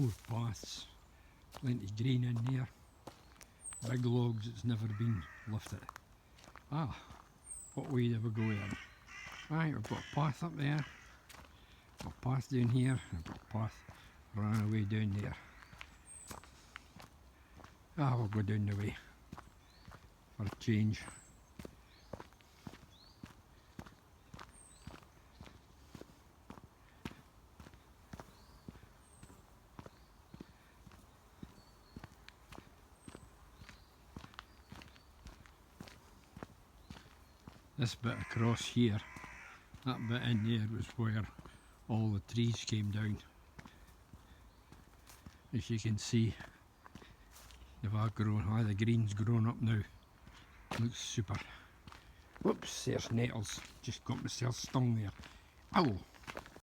Crossroad Paths, plenty green in there, big logs that's never been lifted. Ah, what way do we go then? Right, we've got a path up there, got a path down here, and got a path running away down there. Ah, we'll go down the way for a change. This bit across here, that bit in there was where all the trees came down. As you can see, they've all grown, the green's grown up now. Looks super. Whoops, there's nettles. Just got myself stung there. Ow!